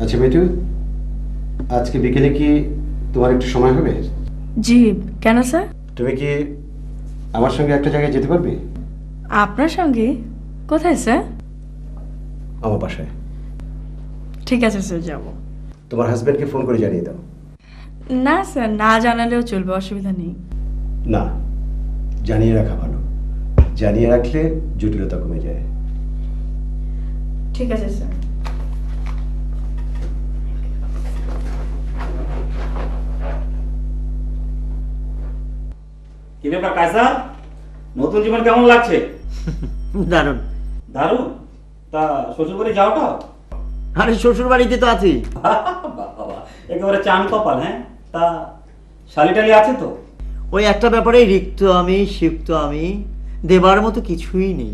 আচ্ছা মিতু, আজকে বিকেলে কি তোমার একটু সময় হবে? জি, কেন স্যার? তুমি কি আমার সঙ্গে একটা জায়গায় যেতে পারবে? আপনার সঙ্গে? কোথায় স্যার? আমার বাসায়। ঠিক আছে স্যার, যাব। তোমার হাজব্যান্ডকে ফোন করে জানিয়ে দাও। না স্যার, না জানালেও চলবে, অসুবিধা নেই। না, জানিয়ে রাখা ভালো। জানিয়ে রাখলে জটিলতা কমে যায়। ঠিক আছে স্যার। কি ব্যাপার কায়সার, নতুন জীবন কেমন লাগছে? দারুণ। দারুণ। তা শ্বশুর বাড়ি যাওয়াটা? আরে শ্বশুর বাড়িতে তো আছি। বাবা, একেবারে চান কপাল। হ্যাঁ, তা শালি-টালি আছে তো? ওই একটা ব্যাপারে রিক্ত আমি, সিক্ত আমি, দেবার মতো কিছুই নেই।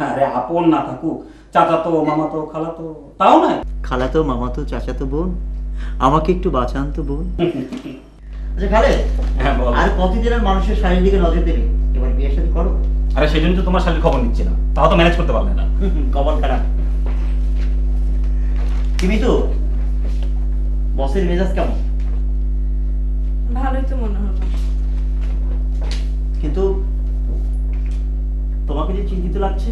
আরে আপন না থাকুক, চাচাতো, মামাতো, খালাতো, তাও নাই? খালাতো, মামাতো, চাচাতো বোন, আমাকে একটু বাঁচান তো বোন। আচ্ছা খালে, হ্যাঁ বল। আর কতদিন আর মানুষের শাড়ির দিকে নজর দেবে? এবার বিয়ের সাথে করো। আরে সেই জন্য তো তোমার শালির খবর নিচ্ছি না, তাও তো ম্যানেজ করতে পারলে না। কপাল খারাপ। তুমি তো বসের মেজাজ কেমন? ভালোই তো মনে হলো। কিন্তু তোমাকে যে চিন্তিত লাগছে।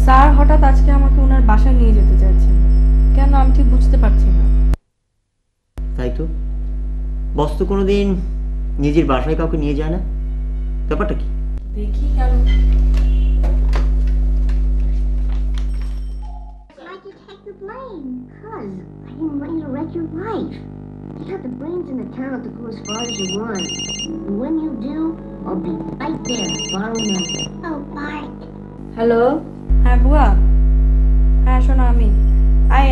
স্যার হঠাৎ আজকে আমাকে ওনার বাসায় নিয়ে যেতে চাইছেন, কেন আমি ঠিক বুঝতে পারছি না। তাই তো, বস তো কোনোদিন নিজের বাসায় কাউকে নিয়ে যায় না, ব্যাপারটা কি? দেখি কেন। Why'd you take the blame? Cause I didn't want you to wreck your life. You got the brains and the talent to go as far as you want. And when you do, I'll be right there to borrow another. Oh, Bart. Hello. হ্যাঁ বুয়া। হ্যাঁ শোনো,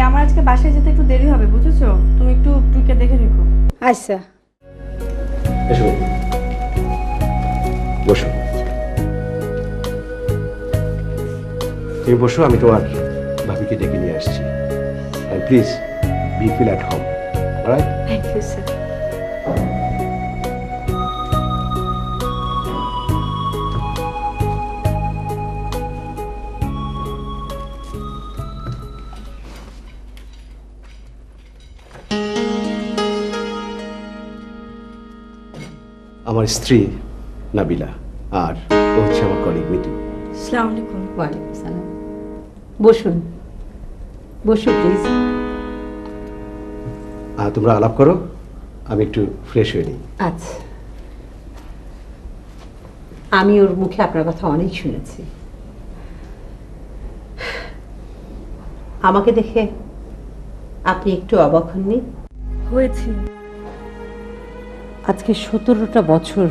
আমার আজকে বাসায় যেতে একটু দেরি হবে, বুঝেছো? তুমি একটু টুকে দেখে রেখো। আচ্ছা। এসো, বসো। তুমি বসো, আমি তোমার ভাবিকে ডেকে নিয়ে আসছি। Please be feel at home. Alright? Thank you sir. আমার স্ত্রী নাবিলা, আর ও হচ্ছে আমার কলিগ মিতু। আসসালামু আলাইকুম। ওয়ালাইকুম সালাম। বসুন বসুন প্লিজ। তোমরা আলাপ করো, আমি একটু ফ্রেশ হয়ে নিই। আচ্ছা, আমি ওর মুখে আপনার কথা অনেক শুনেছি। আমাকে দেখে আপনি একটু অবাক হননি? হয়েছি। আজকে 17টা বছর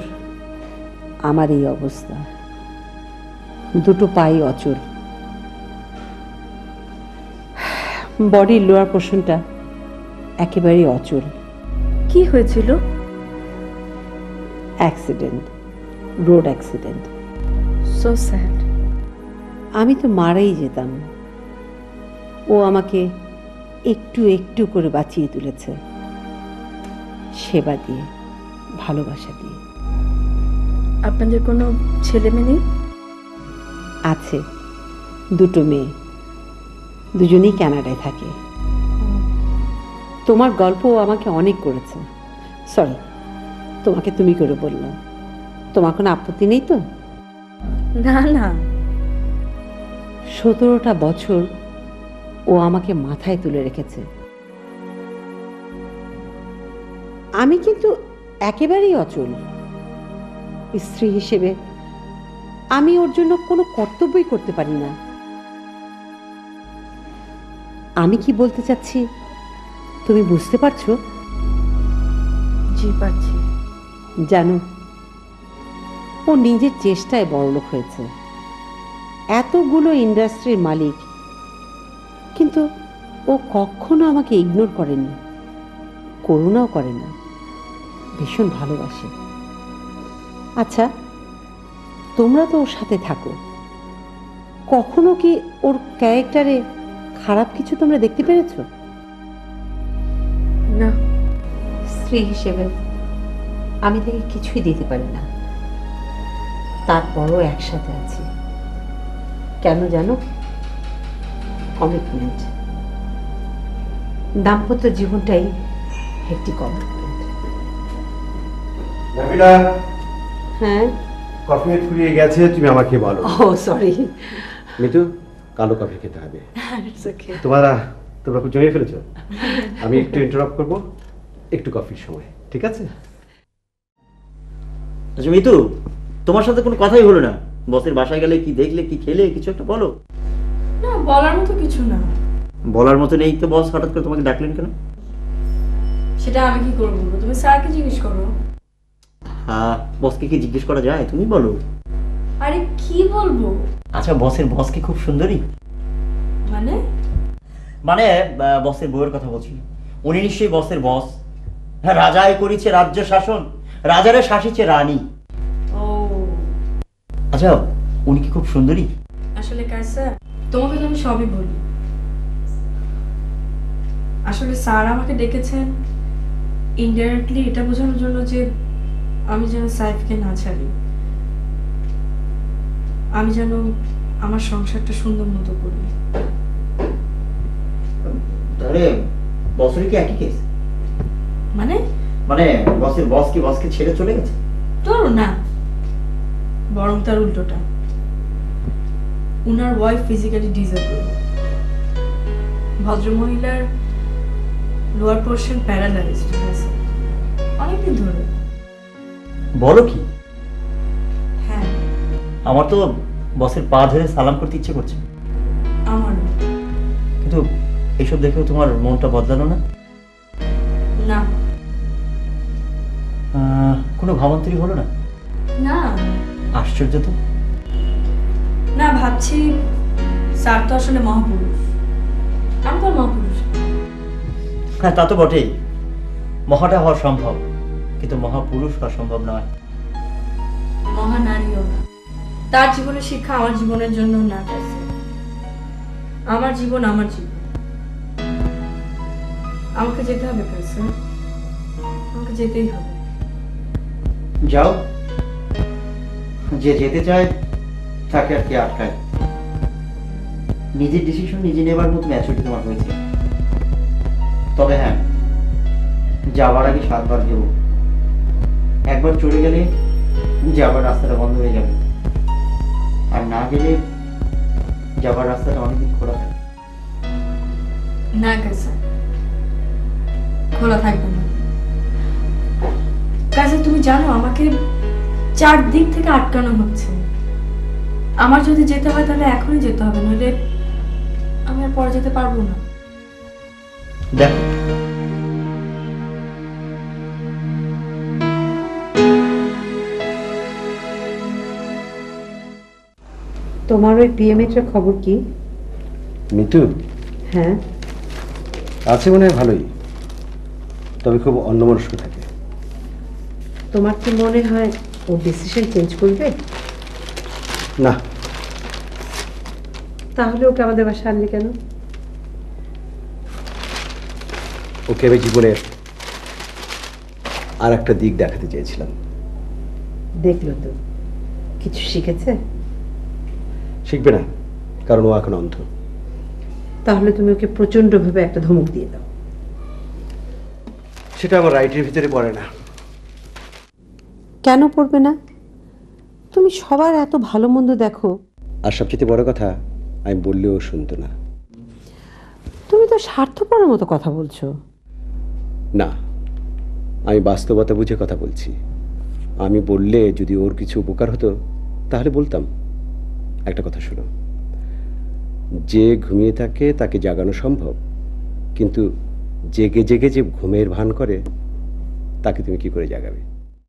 আমার এই অবস্থা, দুটো পাই অচল, বডির লোয়ার পোর্শনটা একেবারেই অচল। কি হয়েছিল? Accident, road accident. So sad. আমি তো মারাই যেতাম, ও আমাকে একটু একটু করে বাঁচিয়ে তুলেছে, সেবা দিয়ে, ভালোবাসা দিয়ে। আপনাদের কোনো ছেলে মেয়ে নেই? আছে, দুটো মেয়ে, দুজনেই কানাডায় থাকে। তোমার গল্প আমাকে অনেক করেছে। সরি, তোমাকে তুমি করে বললাম। তোমার কোনো আপত্তি নেই তো? না না। 17টা বছর ও আমাকে মাথায় তুলে রেখেছে। আমি কিন্তু একেবারেই অচল। স্ত্রী হিসেবে আমি ওর জন্য কোনো কর্তব্যই করতে পারি না। আমি কি বলতে চাচ্ছি তুমি বুঝতে পারছো? জি পারছি। জানো, ও নিজের চেষ্টায় বড়লোক হয়েছে, এতগুলো ইন্ডাস্ট্রির মালিক, কিন্তু ও কখনো আমাকে ইগনোর করেনি, করুণাও করে না, ভীষণ ভালোবাসে। আচ্ছা, তোমরা তো ওর সাথে থাকো, কখনো কি ওর ক্যারেক্টারে খারাপ কিছু তোমরা দেখতে পেরেছো? না। স্ত্রী হিসেবে আমি তাকে কিছুই দিতে পারি না, তারপরও একসাথে আছি। কেন জানো? কমিটমেন্ট। দাম্পত্য জীবনটাই একটি কমিটমেন্ট। নাবিলা, হ্যাঁ, কফি ফুরিয়ে গেছে, তুমি আমাকে বলো। ও সরি। মিতু, কালো কফি খেতে হবে। তোমরা খুব জমিয়ে ফেলেছো। আমি একটু ইন্টারাপ্ট করবো, একটু কফির সময়, ঠিক আছে? আচ্ছা মিতু, তোমার সাথে কোনো কথাই হলো না। বসের বাসায় গেলে কি দেখলে, কি খেলে, কিছু একটা বলো। না, বলার মতো কিছু না। বলার মতো নেই তো বস হঠাৎ করে তোমাকে ডাকলেন কেন? সেটা আমি কি করবো? তুমি স্যারকে জিজ্ঞেস করো। হ্যাঁ, বসকে কি জিজ্ঞেস করা যায়? তুমি বলো। আরে কি বলবো? আচ্ছা, বস কি খুব সুন্দরী? মানে মানে বসের বউয়ের কথা বলছি। উনি নিশ্চয়ই বসের বস। হ্যাঁ, রাজাই করিছে রাজ্য শাসন, রাজারে শাসিছে রানী। ও আচ্ছা, উনি কি খুব সুন্দরী? আসলে স্যার, তোমাকে তো আমি সবই বলি। আসলে স্যার আমাকে ডেকেছেন ইনডাইরেক্টলি এটা বোঝানোর জন্য যে আমি যেন সাইফকে না ছাড়ি, আমি যেন আমার সংসারটা সুন্দর মতো করি। তাহলে বসের কি একই কেস? মানে মানে বস কি বসকে ছেড়ে চলে গেছে? তোর না, বরং তার উল্টোটা। উনার ওয়াইফ ফিজিক্যালি ডিসেবল। ভদ্রমহিলার লোয়ার পোর্শন প্যারালাইজড আছে অনেকদিন ধরে। বলো কি? হ্যাঁ, আমার তো বসের পা ধরে সালাম করতে ইচ্ছে করছে, আমারও। কিন্তু এইসব দেখেও তোমার মনটা বদলালো না? না কোনো ভাবান্তরই হলো না? না আশ্চর্য তো। না, ভাবছি স্যার তো আসলে মহাপুরুষ, আমি তো আর মহাপুরুষ না। হ্যাঁ, তা তো বটেই। মহাটা হওয়া সম্ভব, কিন্তু মহাপুরুষ হওয়া সম্ভব নয়। মহানারীও না। তার জীবনের শিক্ষা আমার জীবনের জন্য না আছে। আমার জীবন আমার জীবন। আমাকে যেতে হবে স্যার, আমাকে যেতেই হবে। যাও, যে যেতে চায় তাকে আর কে আটকায়? নিজের ডিসিশন নিজে নেবার মতো ম্যাচুরিটি তোমার হয়েছে। তবে হ্যাঁ, যাবার আগে 7 বার ভেবো। একবার চলে গেলে যাবার রাস্তাটা বন্ধ হয়ে যাবে, আর না গেলে যাবার রাস্তাটা অনেকদিন খোলা থাকে। না স্যার, খোলা থাকবে না। কাজে তুমি জানো আমাকে 4 দিক থেকে আটকানো হচ্ছে। আমার যদি যেতে হয় তাহলে এখনই যেতে হবে, নইলে আমি আর পরে যেতে পারবো না। দেখ, তোমার ওই পিএমএটার খবর কি? মিতু হ্যাঁ, আছে মনে হয় ভালোই, তবে খুব অন্যমনস্ক থাকে। তোমার কি মনে হয় ও ডিসিশন চেঞ্জ করবে? না, তাহলে ওকে আমাদের বাসায় আনলি কেন? ওকে আমি জীবনের আর একটা দিক দেখাতে চেয়েছিলাম। দেখলো তো, কিছু শিখেছে? শিখবে না, কারণ ও এখন অন্ধ। তাহলে তুমি ওকে প্রচন্ডভাবে একটা ধমক দিয়ে দাও। সেটা আমার রাইটের ভিতরে পড়ে না। কেন পড়বে না? তুমি সবার এত ভালো মন্দ দেখো। আর সবচেয়ে বড় কথা, আমি বললেও শুনতো না। তুমি তো স্বার্থপরের মতো কথা বলছো। না, আমি বাস্তবতা বুঝে কথা বলছি। আমি বললে যদি ওর কিছু উপকার হতো তাহলে বলতাম। একটা কথা শোনো, যে ঘুমিয়ে থাকে তাকে জাগানো সম্ভব, কিন্তু জেগে জেগে যে ঘুমের ভান করে তাকে তুমি কি করে জাগাবে?